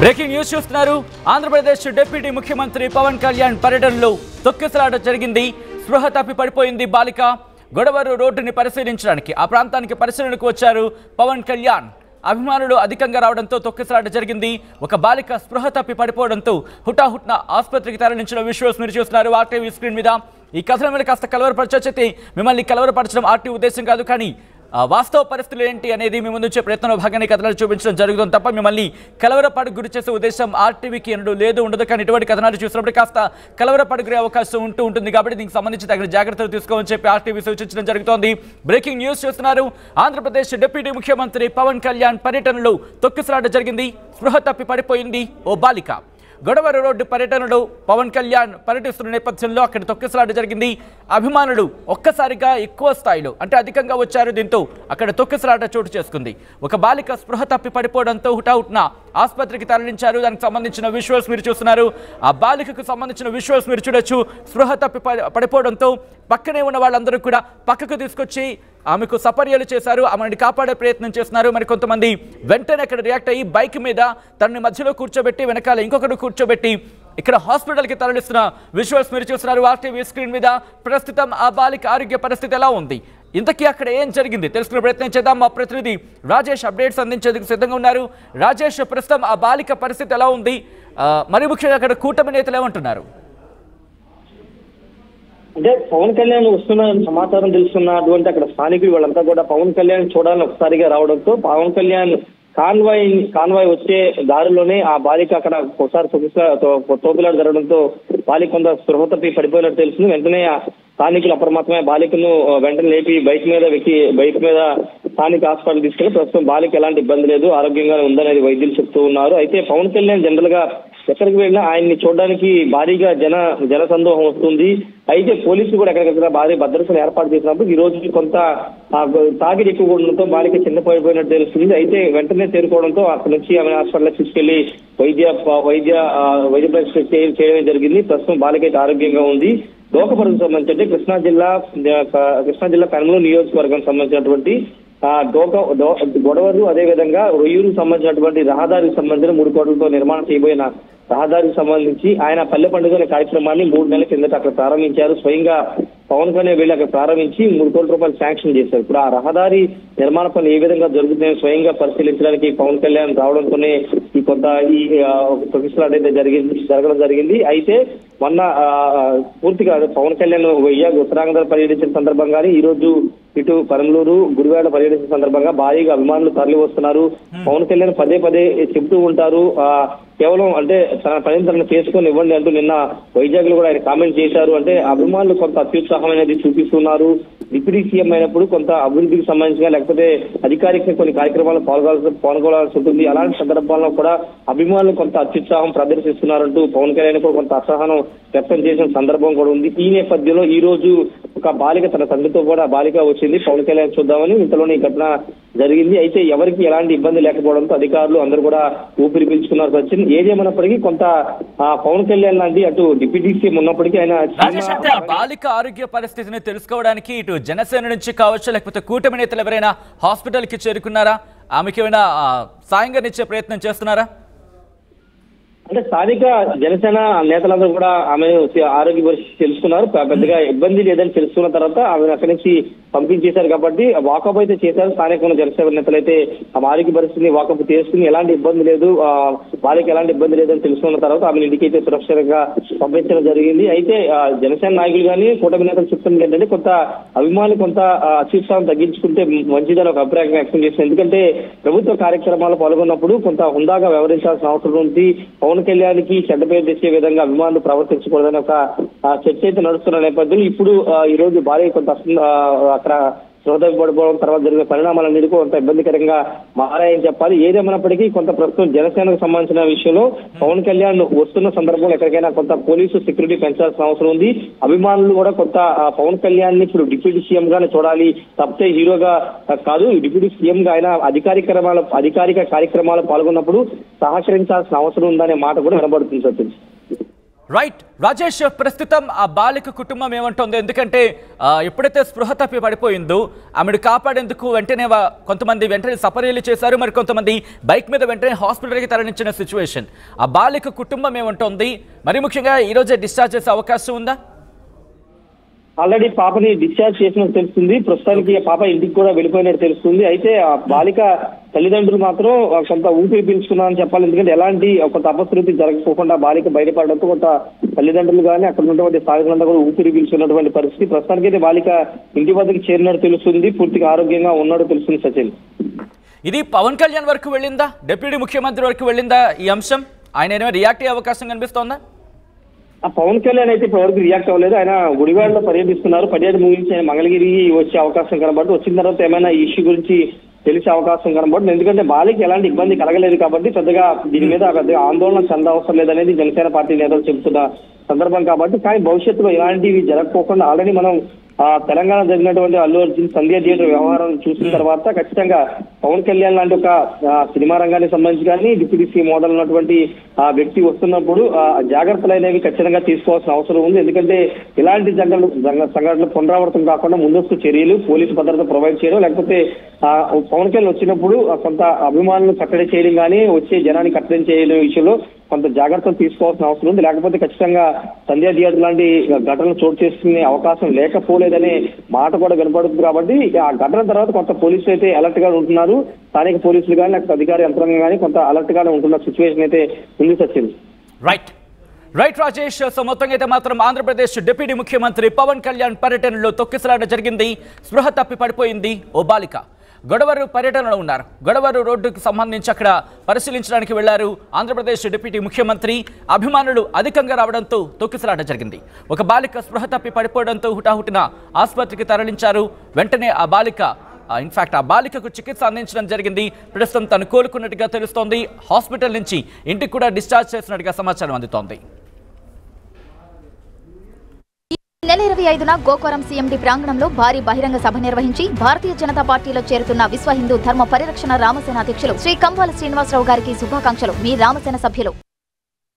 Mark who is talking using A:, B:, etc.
A: Breaking news చూస్తున్నారు. Andhra Pradesh deputy ముఖ్యమంత్రి పవన్ కళ్యాణ్ పర్యటనలో తొక్కిసలాట జరిగింది. స్పృహ తప్పి పడిపోయింది బాలిక. గొడవరు రోడ్డుని పరిశీలించడానికి ఆ ప్రాంతానికి పరిశీలనకు వచ్చారు పవన్ కళ్యాణ్. అభిమానులు అధికంగా రావడంతో తొక్కిసలాట జరిగింది. ఒక బాలిక స్పృహ తప్పి పడిపోవడంతో హుటాహుట్న ఆసుపత్రికి తరలించిన విజువల్స్ మీరు చూస్తున్నారు ఆర్టీవీ స్క్రీన్ మీద. ఈ కథల మీద కాస్త కలవరపరచొచ్చైతే మిమ్మల్ని కలవరపరచడం ఆర్టీవీ ఉద్దేశం కాదు, కానీ వాస్తవ పరిస్థితులు ఏంటి అనేది మీ ముందు వచ్చే ప్రయత్నంలో భాగంగా కథనాలు చూపించడం జరుగుతుంది తప్ప మిమ్మల్ని కలవరపాటుకు గురి చేసే ఉద్దేశం ఆర్టీవీకి ఎన్నడూ లేదు, ఉండదు. కానీ ఇటువంటి కథనాలు చూసినప్పుడు కాస్త కలవరపాటు గురే అవకాశం ఉంటుంది కాబట్టి దీనికి సంబంధించి తగిన జాగ్రత్తలు తీసుకోవాలని చెప్పి ఆర్టీవీ సూచించడం జరుగుతోంది. బ్రేకింగ్ న్యూస్ చూస్తున్నారు. ఆంధ్రప్రదేశ్ డిప్యూటీ ముఖ్యమంత్రి పవన్ కళ్యాణ్ పర్యటనలో తొక్కిసలాట జరిగింది. స్పృహ తప్పి పడిపోయింది ఓ బాలిక. గొడవరు రోడ్డు పర్యటనలో పవన్ కళ్యాణ్ పర్యటిస్తున్న నేపథ్యంలో అక్కడ తొక్కిసలాట జరిగింది. అభిమానులు ఒక్కసారిగా ఎక్కువ స్థాయిలో అంటే అధికంగా వచ్చారు. దీంతో అక్కడ తొక్కిసలాట చోటు చేసుకుంది. ఒక బాలిక స్పృహ తప్పి పడిపోవడంతో హుటాహుట్న ఆసుపత్రికి తరలించారు. దానికి సంబంధించిన విజువల్స్ మీరు చూస్తున్నారు. ఆ బాలికకు సంబంధించిన విజువల్స్ మీరు చూడొచ్చు. స్పృహ తప్పి పడిపోవడంతో పక్కనే ఉన్న వాళ్ళందరూ కూడా పక్కకు తీసుకొచ్చి ఆమెకు సపర్యలు చేశారు. ఆమెను కాపాడే ప్రయత్నం చేస్తున్నారు. మరి కొంతమంది వెంటనే అక్కడ రియాక్ట్ అయ్యి బైక్ మీద తనని మధ్యలో కూర్చోబెట్టి వెనకాల ఇంకొకరు కూర్చోబెట్టి ఇక్కడ హాస్పిటల్కి తరలిస్తున్న విజువల్స్ మీరు చూస్తున్నారు ఆర్టీవీ స్క్రీన్ మీద. ప్రస్తుతం ఆ బాలిక ఆరోగ్య పరిస్థితి ఎలా ఉంది, ఇంతకీ అక్కడ ఏం జరిగింది తెలుసుకునే ప్రయత్నం చేద్దాం. మా ప్రతినిధి రాజేష్ అప్డేట్స్ అందించేందుకు సిద్ధంగా ఉన్నారు. రాజేష్, ప్రస్తుతం ఆ బాలిక పరిస్థితి ఎలా ఉంది, మరి ముఖ్యంగా అక్కడ కూటమి నేతలు ఏమంటున్నారు?
B: అంటే పవన్ కళ్యాణ్ వస్తున్న సమాచారం తెలుసుకున్నటువంటి అక్కడ స్థానికులు వాళ్ళంతా కూడా పవన్ కళ్యాణ్ చూడాలని ఒకసారిగా రావడంతో పవన్ కళ్యాణ్ కాన్వాయ్ వచ్చే దారిలోనే ఆ బాలిక అక్కడ ఒకసారి తోపులాట జరగడంతో బాలిక కొంత స్పృహ తప్పి పడిపోయినట్టు తెలిసింది. వెంటనే స్థానికులు అప్రమత్తమై బాలికను వెంటనే లేపి బైక్ మీద స్థానిక హాస్పిటల్ తీసుకెళ్లి ప్రస్తుతం బాలిక ఎలాంటి ఇబ్బంది లేదు, ఆరోగ్యంగానే ఉందనేది వైద్యులు చెప్తూ ఉన్నారు. అయితే పవన్ కళ్యాణ్ జనరల్ గా ఎక్కడికి వెళ్ళినా ఆయన్ని చూడడానికి భారీగా జన సందోహం వస్తుంది. అయితే పోలీసులు కూడా ఎక్కడికక్కడ భారీ భద్రతను ఏర్పాటు చేసినప్పుడు ఈ రోజు కొంత తాకిడి ఎక్కువ ఉండడంతో బాలిక కింద పడిపోయినట్టు తెలుస్తుంది. అయితే వెంటనే తేరుకోవడంతో అక్కడి నుంచి ఆమె హాస్పిటల్ తీసుకెళ్లి వైద్య పరీక్ష చేయడం జరిగింది. ప్రస్తుతం బాలిక అయితే ఆరోగ్యంగా ఉంది. దోకపరకు సంబంధించి అంటే కృష్ణా జిల్లా కర్నూలు నియోజకవర్గం సంబంధించినటువంటి గొడవరు అదేవిధంగా రొయ్యూరుకు సంబంధించినటువంటి రహదారికి సంబంధించిన 3 కోట్లతో నిర్మాణం చేయబోయిన రహదారికి సంబంధించి ఆయన పల్లె పండుగ అనే కార్యక్రమాన్ని 3 నెలల కిందట అక్కడ ప్రారంభించారు. స్వయంగా పవన్ కళ్యాణ్ వీళ్ళు అక్కడ ప్రారంభించి 3 కోట్ల రూపాయలు శాంక్షన్ చేశారు. ఇప్పుడు ఆ రహదారి నిర్మాణ పనులు ఏ విధంగా జరుగుతున్నాయో స్వయంగా పరిశీలించడానికి పవన్ కళ్యాణ్ రావడంతోనే ఈ తొక్కిసలాట అయితే జరగడం జరిగింది. అయితే మొన్న పూర్తిగా పవన్ కళ్యాణ్ ఉత్తరాంధ్ర పర్యటించిన సందర్భంగానే ఈ రోజు ఇటు పరమలూరు గుడివాడ పర్యటించిన సందర్భంగా భారీగా అభిమానులు తరలి వస్తున్నారు. పవన్ కళ్యాణ్ పదే చెబుతూ ఉంటారు, కేవలం అంటే తన పనిని తనను చేసుకొని ఇవ్వండి అంటూ నిన్న వైజాగ్ లో కూడా ఆయన కామెంట్ చేశారు. అంటే అభిమానులు కొంత అత్యుత్సాహం అనేది చూపిస్తున్నారు. డిప్యూటీ సీఎం అయినప్పుడు కొంత అభివృద్ధికి సంబంధించిన లేకపోతే అధికారికంగా కొన్ని కార్యక్రమాలు పాల్గొనాల్సి ఉంటుంది. అలాంటి సందర్భాల్లో కూడా అభిమానులు కొంత అత్యుత్సాహం ప్రదర్శిస్తున్నారంటూ పవన్ కళ్యాణ్ కూడా కొంత అసహనం వ్యక్తం చేసిన సందర్భం కూడా ఉంది. ఈ నేపథ్యంలో ఈ రోజు ఒక బాలిక తన తండ్రితో కూడా బాలిక వచ్చింది. పవన్ కళ్యాణ్ చూద్దామని ఇంతలోనే ఈ ఘటన జరిగింది. అయితే ఎవరికి ఎలాంటి ఇబ్బంది లేకపోవడంతో అధికారులు అందరూ కూడా ఊపిరి పీల్చుకున్నారు. వచ్చింది ఏదేమన్నప్పటికీ కొంత పవన్ కళ్యాణ్ లాంటి అటు డిప్యూటీ సీఎం ఉన్నప్పటికీ ఆయన
A: బాలిక ఆరోగ్య పరిస్థితిని తెలుసుకోవడానికి ఇటు జనసేన నుంచి కావచ్చు లేకపోతే కూటమి నేతలు ఎవరైనా హాస్పిటల్ కి చేరుకున్నారా? ఆమెకి ఏమైనా సాయంగా ఇచ్చే ప్రయత్నం చేస్తున్నారా?
B: అంటే స్థానిక జనసేన నేతలందరూ కూడా ఆమె ఆరోగ్య పరిస్థితి తెలుసుకున్నారు. పెద్దగా ఇబ్బంది లేదని తెలుసుకున్న తర్వాత ఆమెను అక్కడి నుంచి పంపించేశారు. కాబట్టి వాకప్ అయితే చేశారు. స్థానిక జనసేన నేతలు అయితే ఆమె ఆరోగ్య పరిస్థితిని వాకప్ చేసుకుని ఎలాంటి ఇబ్బంది లేదు, వాళ్ళకి ఎలాంటి ఇబ్బంది లేదని తెలుసుకున్న తర్వాత ఆమె ఇంటికి అయితే సురక్షితంగా పంపించడం జరిగింది. అయితే జనసేన నాయకులు కానీ కూటమి నేతలు చెప్తున్నది ఏంటంటే కొంత అభిమానులు కొంత అత్యుత్సాహం తగ్గించుకుంటే మంచిదని ఒక అభిప్రాయం వ్యక్తం చేస్తుంది. ఎందుకంటే ప్రభుత్వ కార్యక్రమాల్లో పాల్గొన్నప్పుడు కొంత హుందాగా వ్యవహరించాల్సిన అవసరం ఉంది. పవన్ కళ్యాణ్కి చెడ్డ పేరు తెచ్చే విధంగా అభిమానులు ప్రవర్తించకూడదని ఒక చర్చ అయితే నడుస్తున్న నేపథ్యంలో ఇప్పుడు ఈ రోజు భారీ కొంత అక్కడ పడిపోవడం తర్వాత జరిగిన పరిణామాలన్నిటికీ కొంత ఇబ్బందికరంగా మారాయని చెప్పాలి. ఏదేమైనప్పటికీ కొంత ప్రస్తుతం జనసేనకు సంబంధించిన విషయంలో పవన్ కళ్యాణ్ వస్తున్న సందర్భంలో ఎక్కడికైనా కొంత పోలీసు సెక్యూరిటీ పెంచాల్సిన అవసరం ఉంది. అభిమానులు కూడా కొంత పవన్ కళ్యాణ్ ని ఇప్పుడు డిప్యూటీ సీఎం గానే చూడాలి తప్పితే హీరోగా కాదు. డిప్యూటీ సీఎం గా ఆయన అధికారిక కార్యక్రమాలు పాల్గొన్నప్పుడు సహకరించాల్సిన అవసరం ఉందనే మాట కూడా వినబడుతుంది.
A: రైట్ రాజేష్, ప్రస్తుతం ఆ బాలిక కుటుంబం ఏమంటుంది? ఎందుకంటే ఎప్పుడైతే స్పృహ తప్పి పడిపోయిందో ఆమెను కాపాడేందుకు వెంటనే కొంతమంది వెంటనే సపర్యలు చేశారు, మరి కొంతమంది బైక్ మీద వెంటనే హాస్పిటల్కి తరలించిన సిచ్యువేషన్. ఆ బాలిక కుటుంబం ఏమంటుంది? మరి ముఖ్యంగా ఈరోజే డిశ్చార్జ్ చేసే అవకాశం ఉందా?
B: ఆల్రెడీ పాపని డిశ్చార్జ్ చేసినట్టు తెలుస్తుంది. ప్రస్తుతానికి పాప ఇంటికి కూడా వెళ్ళిపోయినట్టు తెలుస్తుంది. అయితే ఆ బాలిక తల్లిదండ్రులు మాత్రం కొంత ఊపిరి పీల్చుకున్నారని చెప్పాలి. ఎందుకంటే ఎలాంటి కొంత అపశృతి జరగకోకుండా బాలిక బయటపడడంతో కొంత తల్లిదండ్రులు కానీ అక్కడ ఉన్నటువంటి స్థానికులంతా కూడా ఊపిరి పీల్చుకున్నటువంటి పరిస్థితి. ప్రస్తుతానికి అయితే బాలిక ఇంటి వద్దకు చేరినట్టు తెలుస్తుంది, పూర్తిగా ఆరోగ్యంగా ఉన్నట్టు తెలుస్తుంది. సచిన్,
A: ఇది పవన్ కళ్యాణ్ వరకు వెళ్ళిందా? డిప్యూటీ ముఖ్యమంత్రి వరకు వెళ్ళిందా ఈ అంశం? ఆయన ఏమైనా రియాక్ట్ అయ్యే అవకాశం కనిపిస్తోందా?
B: ఆ పవన్ కళ్యాణ్ అయితే ఇప్పటివరకు రియాక్ట్ అవ్వలేదు. ఆయన గుడివాడలో పర్యటిస్తున్నారు. పర్యటన ముగించి ఆయన మంగళగిరి వచ్చే అవకాశం కనబడి, వచ్చిన తర్వాత ఏమైనా ఈ ఇష్యూ గురించి తెలిసే అవకాశం కనబడుతుంది. ఎందుకంటే బాలికి ఎలాంటి ఇబ్బంది కలగలేదు కాబట్టి పెద్దగా దీని మీద పెద్దగా ఆందోళన చెందవసరం లేదనేది జనసేన పార్టీ నేతలు చెబుతున్న సందర్భం కాబట్టి. కానీ భవిష్యత్తులో ఇలాంటివి జరగకోకుండా ఆల్రెడీ మనం తెలంగాణ జరిగినటువంటి అల్లు అర్జున్ సంధ్య థియేటర్ వ్యవహారం చూసిన తర్వాత ఖచ్చితంగా పవన్ కళ్యాణ్ లాంటి ఒక సినిమా రంగానికి సంబంధించి కానీ డిప్యూటీ సీఎం మోడల్ ఉన్నటువంటి వ్యక్తి వస్తున్నప్పుడు జాగ్రత్తలు అనేవి ఖచ్చితంగా తీసుకోవాల్సిన అవసరం ఉంది. ఎందుకంటే ఇలాంటి సంఘటనలు పునరావృతం కాకుండా ముందస్తు చర్యలు, పోలీసు భద్రత ప్రొవైడ్ చేయడం, లేకపోతే పవన్ కళ్యాణ్ వచ్చినప్పుడు కొంత అభిమానులు కట్టడి చేయడం కానీ వచ్చే జనాన్ని కట్టడి చేయడం విషయంలో కొంత జాగ్రత్తలు తీసుకోవాల్సిన అవసరం ఉంది. లేకపోతే ఖచ్చితంగా సంధ్య థియేటర్ లాంటి ఘటనలు చోటు చేసుకునే అవకాశం లేకపోలేదనే మాట కూడా వినపడుతుంది. కాబట్టి ఆ ఘటన తర్వాత కొంత పోలీసులు అయితే అలర్ట్ గా ఉంటున్నారు. స్థానిక పోలీసులు కానీ లేకపోతే అధికార యంత్రాంగం కానీ కొంత అలర్ట్ గానే ఉంటున్న సిచ్యువేషన్ అయితే ఉంది. సచిన్,
A: రైట్ రాజేష్, సో మొత్తంగా అయితే మాత్రం ఆంధ్రప్రదేశ్ డిప్యూటీ ముఖ్యమంత్రి పవన్ కళ్యాణ్ పర్యటనలో తొక్కిసలాట జరిగింది. స్పృహ తప్పి పడిపోయింది ఓ బాలిక. గొడవరు పర్యటనలో ఉన్నారు. గొడవరు రోడ్డుకు సంబంధించి అక్కడ పరిశీలించడానికి వెళ్లారు ఆంధ్రప్రదేశ్ డిప్యూటీ ముఖ్యమంత్రి. అభిమానులు అధికంగా రావడంతో తొక్కిసలాట జరిగింది. ఒక బాలిక స్పృహ తప్పి పడిపోవడంతో హుటాహుటిన ఆసుపత్రికి తరలించారు. వెంటనే ఆ బాలికకు చికిత్స అందించడం జరిగింది. ప్రస్తుతం తను కోలుకున్నట్టుగా తెలుస్తోంది. హాస్పిటల్ నుంచి ఇంటికి కూడా డిశ్చార్జ్ చేసినట్టుగా సమాచారం అందుతోంది.
C: నెల 25న గోకవరం సీఎండీ ప్రాంగణంలో భారీ బహిరంగ సభ నిర్వహించి భారతీయ జనతా పార్టీలో చేరుతున్న విశ్వ హిందూ ధర్మ పరిరక్షణ రామసేన అధ్యక్షులు శ్రీ కంబాల శ్రీనివాసరావు గారికి శుభాకాంక్షలు. మీ రామసేన సభ్యులు.